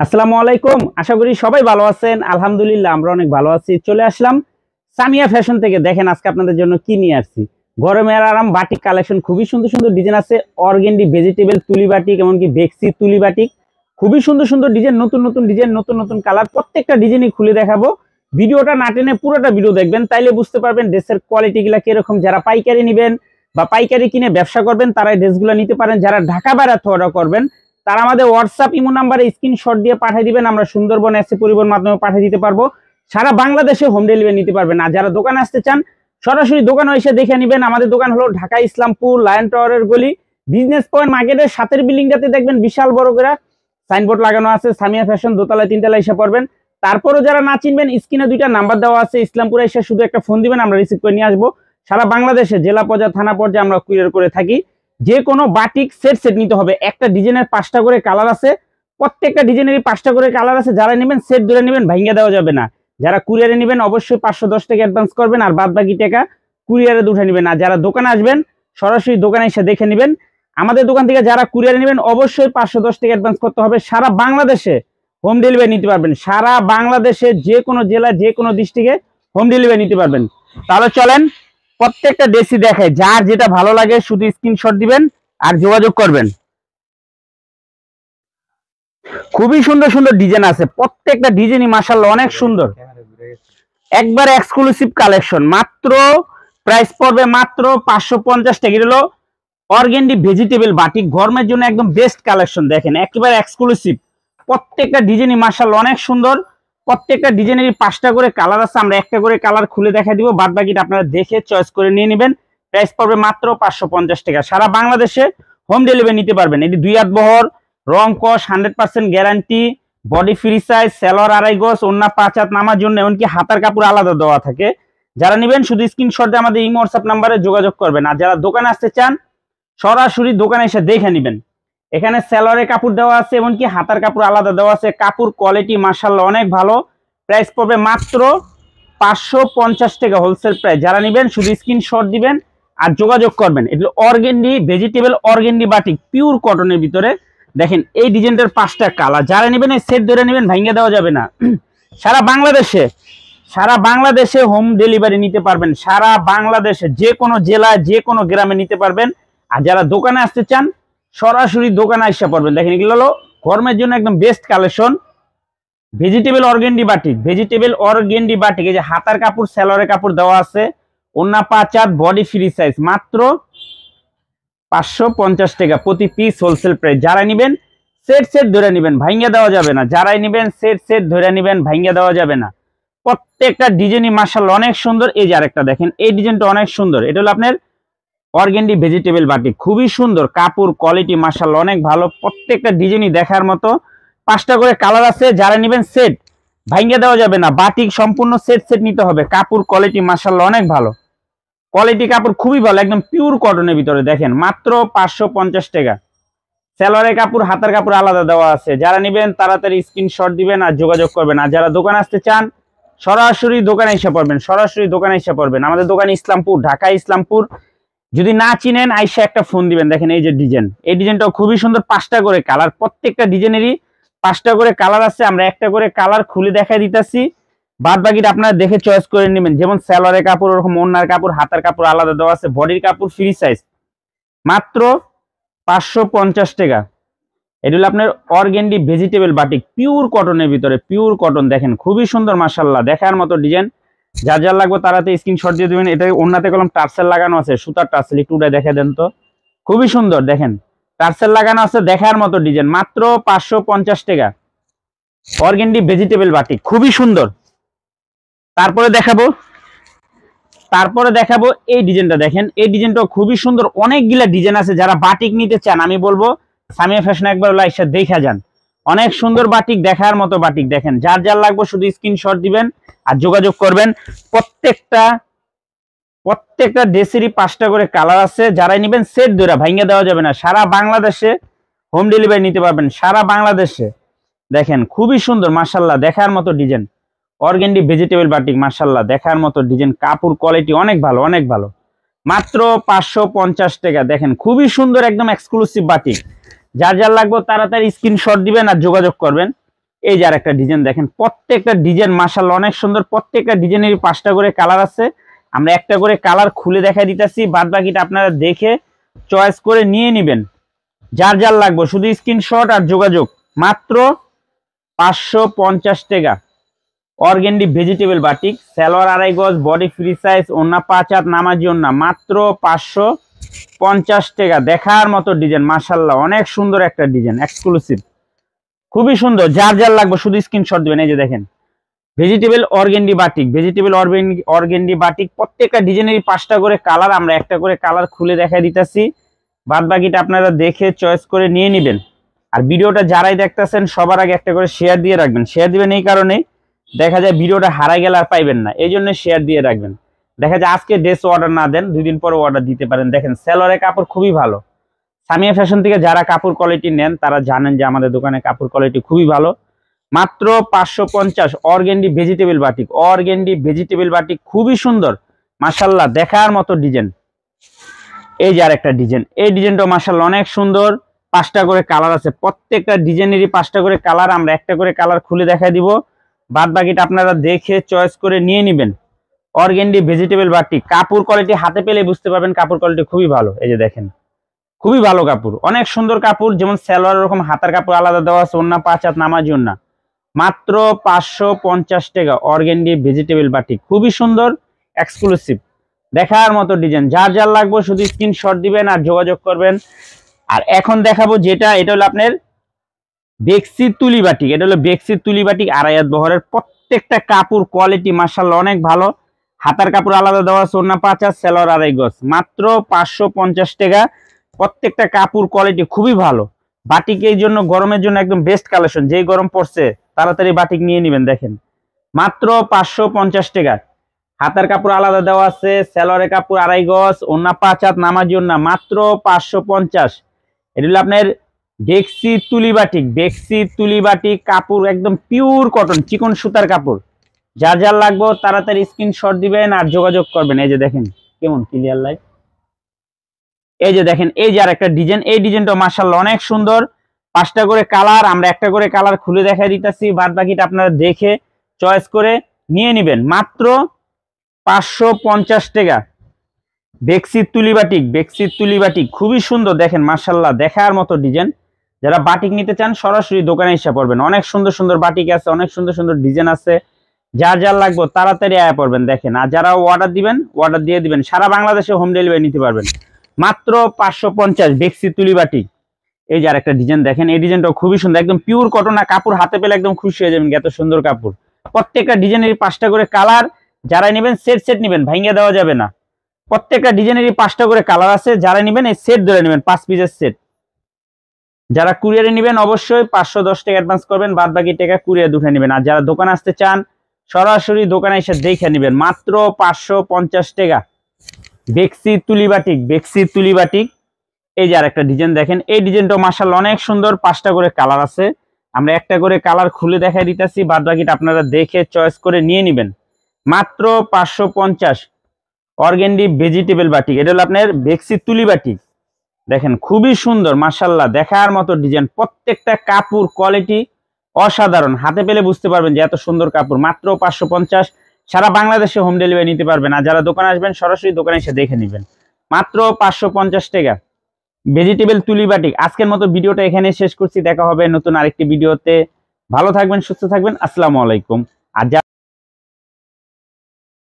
আসসালামু আলাইকুম। আশা করি সবাই ভালো আছেন। আলহামদুলিল্লাহ আমরা অনেক ভালো আছি। চলে আসলাম সামিয়া ফ্যাশন থেকে। দেখেন আজকে আপনাদের জন্য কি নিয়ে আসছি। গরমের আরাম বাটিক কালেকশন, খুবই সুন্দর সুন্দর ডিজাইন আছে। অর্গেন্ডি ভেজিটেবল তুলি বাটিক, এমনকি বেক্সি তুলি বাটিক, খুবই সুন্দর সুন্দর ডিজাইন, নতুন নতুন ডিজাইন, নতুন নতুন কালার। প্রত্যেকটা ডিজাইনই খুলে দেখাবো। ভিডিওটা না টেনে পুরোটা ভিডিও দেখবেন, তাইলে বুঝতে পারবেন ড্রেসের কোয়ালিটিগুলো কিরকম। যারা পাইকারি নেবেন বা পাইকারি কিনে ব্যবসা করবেন তারা এই ড্রেসগুলো নিতে পারেন। যারা ঢাকা বাইরে অর্ডার করবেন তারা আমাদের হোয়াটসঅ্যাপ ইমো নাম্বারে স্ক্রিনশট দিয়ে পাঠিয়ে দিবেন। আমরা সুন্দরবন এসে পরিবহন মাধ্যমে পাঠিয়ে দিতে পারবো। সারা বাংলাদেশে হোম ডেলিভারি নিতে পারবেন। আর যারা দোকানে আসতে চান সরাসরি দোকানে এসে দেখে নেবেন। আমাদের দোকান হলো ঢাকা ইসলামপুর লায়ন টাওয়ারের গলি, বিজনেস পয়েন্ট মার্কেটের সাথের বিল্ডিংটাতে দেখবেন বিশাল বড় করে সাইনবোর্ড লাগানো আছে সামিয়া ফ্যাশন, দোতলায় তিনতলায় এসে পড়বেন। তারপরও যারা না চিনবেন স্ক্রিনে দুইটা নাম্বার দেওয়া আছে, ইসলামপুরে এসে শুধু একটা ফোন দিবেন, আমরা রিসিভ করে নিয়ে আসবো। সারা বাংলাদেশে জেলা পর্যায়ে থানা পর্যায়ে আমরা কুরিয়ার করে থাকি। যে কোনো বাটিক সেট নিতে হবে। একটা ডিজাইনের 5টা করে কালার আছে, প্রত্যেকটা ডিজাইনেরই 5টা করে কালার আছে। যারা নেবেন সেট ধরে নেবেন, ভাঙ্গা দেওয়া যাবে না। যারা কুরিয়ারে নেবেন অবশ্যই 510 টাকা অ্যাডভান্স করবেন, আর বাদ বাকি টাকা কুরিয়ারে উঠে নেবেন। আর যারা দোকানে আসবেন সরাসরি দোকানে এসে দেখে নেবেন। আমাদের দোকান থেকে যারা কুরিয়ারে নেবেন অবশ্যই 510 টাকা অ্যাডভান্স করতে হবে। সারা বাংলাদেশে হোম ডেলিভারি নিতে পারবেন। সারা বাংলাদেশে যে কোনো জেলা যে কোনো ডিস্ট্রিক্টে হোম ডেলিভারি নিতে পারবেন। তাহলে চলেন প্রত্যেকটা ড্রেসই দেখে, যার যেটা ভালো লাগে শুধু স্ক্রিনশট দিবেন আর যোগাযোগ করবেন। খুবই সুন্দর সুন্দর ডিজাইন আছে, প্রত্যেকটা ডিজাইনই মাশাআল্লাহ অনেক সুন্দর। একবার এক্সক্লুসিভ কালেকশন, মাত্র প্রাইস পড়বে মাত্র 550 টাকা। এটা হলো অর্গেন্ডি ভেজিটেবল বাটিক, গরমের জন্য একদম বেস্ট কালেকশন। দেখেন একেবারে এক্সক্লুসিভ, প্রত্যেকটা ডিজাইনই মাশাআল্লাহ অনেক সুন্দর। প্রত্যেকটা ডিজাইনেরই 5টা করে কালার আছে। আমরা একটা করে কালার খুলে দেখা দিব, বাদ বাকিটা আপনারা দেখে চয়েস করে নিয়ে নেবেন। প্রাইস পড়বে মাত্র 550 টাকা। সারা বাংলাদেশে হোম ডেলিভারি নিতে পারবেন। এটি 2 হাত বহর, রং কস 100% guarantee, body free size, Sailor 2.5 গজ, ওন্না 5 হাত নামার জন্য এমনকি হাতার কাপড় আলাদা দেওয়া থাকে। যারা নেবেন শুধু স্ক্রিনশট দিয়ে আমাদের ইমো হোয়াটসঅ্যাপ নাম্বারে যোগাযোগ করবেন। আর যারা দোকানে আসতে চান সরাসরি দোকানে এসে দেখে নেবেন। এখানে সেলরের কাপড় দেওয়া আছে, এমনকি হাতার কাপড় আলাদা দেওয়া আছে। কাপড় কোয়ালিটি মাশাআল্লাহ অনেক ভালো। প্রাইস পড়বে মাত্র 550 টাকা হোলসেল প্রাইস। যারা নেবেন শুধু স্ক্রিনশট দিবেন আর যোগাযোগ করবেন। এগুলো organdie vegetable organdie batik, pure কটনের ভিতরে। দেখেন এই ডিজাইনটার 5টা কালার। যারা নেবেন এই সেট ধরে নেবেন, ভাঙ্গা দেওয়া যাবে না। সারা বাংলাদেশে হোম ডেলিভারি নিতে পারবেন। সারা বাংলাদেশে যে কোনো জেলায় যে কোনো গ্রামে নিতে পারবেন। আর যারা দোকানে আসতে চান সরাসরি দোকানে এসে পড়বেন। দেখেন এগুলো হলো গরমের জন্য একদম best collection. Vegetable organdie batik, vegetable organdie batik. এই যে হাতার কাপড় সেলরের কাপড় দেওয়া আছে, ওন্না 5 হাত, বডি ফ্রি সাইজ, মাত্র 550 টাকা প্রতি পিস হোলসেল প্রাইস। যারা নেবেন সেট ধরে নেবেন, ভাঙ্গা দেওয়া যাবে না। যারাই নেবেন সেট ধরে নেবেন, ভাঙ্গা দেওয়া যাবে না। প্রত্যেকটা ডিজাইনই মাশাআল্লাহ অনেক সুন্দর। এই যে আরেকটা দেখেন, এই ডিজাইনটা অনেক সুন্দর। এটা হলো আপনার অর্গেন্ডি ভেজিটেবল বাটিক, খুবই সুন্দর। কাপড় কোয়ালিটি মাশাআল্লাহ অনেক ভালো। প্রত্যেকটা ডিজাইনই দেখার মতো। 5টা করে কালার আছে। যারা নেবেন সেট, ভাঙ্গা দেওয়া যাবে না। বাটিক সম্পূর্ণ সেট নিতে হবে। কাপড় কোয়ালিটি মাশাআল্লাহ অনেক ভালো। কোয়ালিটি কাপড় খুবই ভালো, একদম পিওর কটনের ভিতরে। দেখেন মাত্র 550 টাকা। সেলরের কাপড় হাতার কাপড় আলাদা দেওয়া আছে। যারা নেবেন তাড়াতাড়ি স্ক্রিনশট দিবেন আর যোগাযোগ করবেন। আর যারা দোকানে আসতে চান সরাসরি দোকানে এসে পড়বেন, সরাসরি দোকানে এসে পড়বেন। আমাদের দোকান ইসলামপুর, ঢাকা ইসলামপুর। যদি না চিনেন আইসা একটা ফোন দিবেন। দেখেন এই যে ডিজাইন, এই ডিজাইনটাও খুবই সুন্দর। 5টা করে কালার, প্রত্যেকটা ডিজাইনেরই 5টা করে কালার আছে। আমরা একটা করে কালার খুলে দেখাই দিতেছি, বাদ বাকিটা আপনারা দেখে চয়েস করে নেবেন। যেমন সেলরের কাপড় ওরকম ওন্নার কাপড় হাতার কাপড় আলাদা দেওয়া আছে, বডির কাপড় ফ্রি সাইজ, মাত্র 550 টাকা। এটা হলো আপনার অর্গেন্ডি ভেজিটেবল বাটিক, পিওর কটনের ভিতরে, পিওর কটন। দেখেন খুবই সুন্দর মাশাআল্লাহ, দেখার মতো ডিজাইন। যার যার লাগবে তাড়াতাড়ি স্ক্রিনশট দিয়ে দিবেন। এটা ওন্নাতে কলম টার্সেল লাগানো আছে, সুতার টার্সেল, একটু উঠে দেখে দেন তো। খুবই সুন্দর, দেখেন টার্সেল লাগানো আছে, দেখার মতো ডিজাইন। মাত্র 550 টাকা অর্গেন্ডি ভেজিটেবল বাটিক, খুবই সুন্দর। তারপরে দেখাবো এই ডিজাইনটা। দেখেন এই ডিজাইনটাও খুবই সুন্দর। অনেকগুলা ডিজাইন আছে। যারা বাটিক নিতে চান আমি বলবো সামিয়া ফ্যাশন একবার লাইসা দেখা যান। অনেক সুন্দর বাটিক, দেখার মতো বাটিক। দেখেন যার যার লাগবে শুধু স্ক্রিনশট দিবেন আর যোগাযোগ করবেন। প্রত্যেকটা ড্রেসেরই 5টা করে কালার আছে। যারাই নেবেন সেট ধরে, ভাঙ্গা দেওয়া যাবে না। সারা বাংলাদেশে হোম ডেলিভারি নিতে পারবেন, সারা বাংলাদেশে। দেখেন খুবই সুন্দর মাশাআল্লাহ, দেখার মতো ডিজাইন। অর্গেন্ডি ভেজিটেবল বাটিক মাশাআল্লাহ, দেখার মতো ডিজাইন। কাপড় কোয়ালিটি অনেক ভালো, অনেক ভালো। মাত্র 550 টাকা। দেখেন খুবই সুন্দর, একদম এক্সক্লুসিভ বাটিক। যার যার লাগবে তাড়াতাড়ি স্ক্রিনশট দিবেন আর যোগাযোগ করবেন। এই যে আরেকটা ডিজাইন দেখেন, প্রত্যেকটা ডিজাইন মাশাআল্লাহ অনেক সুন্দর। প্রত্যেকটা ডিজাইনের 5টা করে কালার আছে, আমরা একটা করে কালার খুলে দেখাই দিতেছি, বাদ বাকিটা আপনারা দেখে চয়েস করে নিয়ে নেবেন। যার যার লাগবে শুধু স্ক্রিনশট আর যোগাযোগ। মাত্র 550 টাকা। অর্গেন্ডি ভেজিটেবল বাটিক, সালোয়ার 2.5 গজ, বডি ফ্রি সাইজ, ওন্না 5 হাত, নামাজি ওন্না, মাত্র 550 টাকা। দেখার মতো ডিজাইন মাশাআল্লাহ, অনেক সুন্দর একটা ডিজাইন, এক্সক্লুসিভ, খুবই সুন্দর। যার যার লাগবে শুধু স্ক্রিনশট দিবেন। এই যে দেখেন vegetable organdie batik, vegetable organdie batik, প্রত্যেকটা ডিজাইনেরই 5টা করে কালার, আমরা একটা করে কালার খুলে দেখাই দিতেছি, বাদ বাকিটা আপনারা দেখে চয়েস করে নিয়ে নেবেন। আর ভিডিওটা যারাই দেখতেছেন সবার আগে একটা করে শেয়ার দিয়ে রাখবেন। শেয়ার দিবেন এই কারণে, দেখা যায় ভিডিওটা হারাই গেলে আর পাইবেন না, এই জন্য শেয়ার দিয়ে রাখবেন। দেখা যায় আজকে ড্রেস অর্ডার না দেন, 2 দিন পরে অর্ডার দিতে পারেন। দেখেন সালোয়ারের কাপড় খুবই ভালো। সামিয়া ফ্যাশন থেকে যারা কাপড় কোয়ালিটি নেন তারা জানেন যে আমাদের দোকানে কাপড় কোয়ালিটি খুবই ভালো। মাত্র 550। Organdie vegetable batik, organdie vegetable batik, খুবই সুন্দর মাশাআল্লাহ, দেখার মতো ডিজাইন। এই যে আরেকটা ডিজাইন, এই ডিজাইনটা মাশাআল্লাহ অনেক সুন্দর। 5টা করে কালার আছে, প্রত্যেকটা ডিজাইনেরই 5টা করে কালার, আমরা একটা করে কালার খুলে দেখাই দিব, বাদ বাকিটা আপনারা দেখে চয়েস করে নিয়ে নেবেন। অর্গেন্ডি ভেজিটেবল বাটিক, কাপড় কোয়ালিটি হাতে পেলে বুঝতে পারবেন কাপড় কোয়ালিটি খুবই ভালো। এই যে দেখেন খুবই ভালো কাপড়, অনেক সুন্দর কাপড়। যেমন সালোয়ার এরকম হাতার কাপড় আলাদা দেওয়া আছে, ওন্না 5 হাত, নামাজি ওন্না, মাত্র 550 টাকা। অর্গেন্ডি ভেজিটেবল বাটিক, খুবই সুন্দর, এক্সক্লুসিভ, দেখার মতো ডিজাইন। যার যার লাগবে শুধু স্ক্রিনশট দিবেন আর যোগাযোগ করবেন। আর এখন দেখাবো যেটা, এটা হলো আপনার বেক্সি তুলি বাটিক। এটা হলো বেক্সি তুলি বাটিক, 2.5 হাত বহরের। প্রত্যেকটা কাপড় কোয়ালিটি মাশাআল্লাহ অনেক ভালো, হাতার কাপড় আলাদা দেওয়া আছে, ওন্না 5 হাত, সালোয়ার 2.5 গজ, মাত্র 550 টাকা। প্রত্যেকটা কাপড় কোয়ালিটি খুবই ভালো। বাটিক এই জন্য গরমের জন্য একদম বেস্ট কালেকশন, যেই গরম পড়ছে তাড়াতাড়ি বাটিক নিয়ে নেবেন। দেখেন মাত্র 550 টাকা। হাতার কাপড় আলাদা দেওয়া আছে, সালোয়ারের কাপড় 2.5 গজ, ওন্না 5 হাত, নামাজি ওন্না, মাত্র 550। এটা হলো আপনার বেক্সি তুলি বাটিক, বেক্সি তুলি বাটিক, কাপড় একদম পিওর কটন, চিকন সুতার কাপড়। যার যার লাগবে তাড়াতাড়ি স্ক্রিনশট দিবেন আর যোগাযোগ করবেন। এই যে দেখেন কেমন ক্লিয়ার লাইট। এই যে দেখেন, এই যে আরেকটা ডিজাইন, এই ডিজাইনটা মাশাআল্লাহ অনেক সুন্দর। 5টা করে কালার, আমরা একটা করে কালার খুলে দেখাই দিতেছি, বাদ বাকিটা আপনারা দেখে চয়েস করে নিয়ে নেবেন। মাত্র 550 টাকা। বেক্সি তুলি বাটিক, বেক্সি তুলি বাটিক, খুবই সুন্দর। দেখেন মাশাআল্লাহ, দেখার মতো ডিজাইন। যারা বাটিক নিতে চান সরাসরি দোকানে এসে পড়বেন, অনেক সুন্দর সুন্দর বাটিক আছে, অনেক সুন্দর সুন্দর ডিজাইন আছে। যার যার লাগবে তাড়াতাড়ি আয়া পড়বেন। দেখেন, আর যারা অর্ডার দিবেন অর্ডার দিয়ে দিবেন, সারা বাংলাদেশে হোম ডেলিভারি নিতে পারবেন। মাত্র 550 বেক্সি তুলি বাটিক। এই যে আরেকটা ডিজাইন দেখেন, এই ডিজাইনটাও খুবই সুন্দর, একদম পিওর কটন, কাপড় হাতে পেলে একদম খুশি হয়ে যাবেন, এত সুন্দর কাপড়। প্রত্যেকটা ডিজাইনেরই 5টা করে কালার, যারা নেবেন সেট সেট নেবেন, ভাঙিয়ে দেওয়া যাবে না। প্রত্যেকটা ডিজাইনেরই 5টা করে কালার আছে, যারা নেবেন এই সেট ধরে নেবেন, 5 পিসের সেট। যারা কুরিয়ারে নেবেন অবশ্যই 510 টাকা অ্যাডভান্স করবেন, বাদ বাকি টাকা কুরিয়ারে উঠে নেবেন। আর যারা দোকানে আসতে চান সরাসরি দোকানে এসে দেখে নেবেন। মাত্র 550 টাকা। বেক্সি তুলি বাটিক, বেক্সি তুলি বাটিক। এই যে আরেকটা ডিজাইন দেখেন, এই ডিজাইনটা মাশাআল্লাহ অনেক সুন্দর। 5টা করে কালার আছে, আমরা একটা করে কালার খুলে দেখাই দিতেছি, বাদ বাকিটা আপনারা দেখে চয়েস করে নিয়ে নেবেন। মাত্র 550। অর্গেন্ডি ভেজিটেবল বাটিক, এটা হলো আপনার বেক্সি তুলি বাটিক। দেখেন খুবই সুন্দর মাশাআল্লাহ, দেখার মতো ডিজাইন। প্রত্যেকটা কাপড় কোয়ালিটি অসাধারণ, হাতে পেলে বুঝতে পারবেন যে এত সুন্দর কাপড়। মাত্র 550, সারা বাংলাদেশে হোম ডেলিভারি নিতে পারবেন। আর যারা দোকানে আসবেন সরাসরি দোকানে এসে দেখে নেবেন। মাত্র 550 টাকা। ভেজিটেবল তুলি বাটিক। আজকের মতো ভিডিওটা এখানে শেষ করছি, দেখা হবে নতুন আরেকটি ভিডিওতে। ভালো থাকবেন, সুস্থ থাকবেন, আসসালামু আলাইকুম।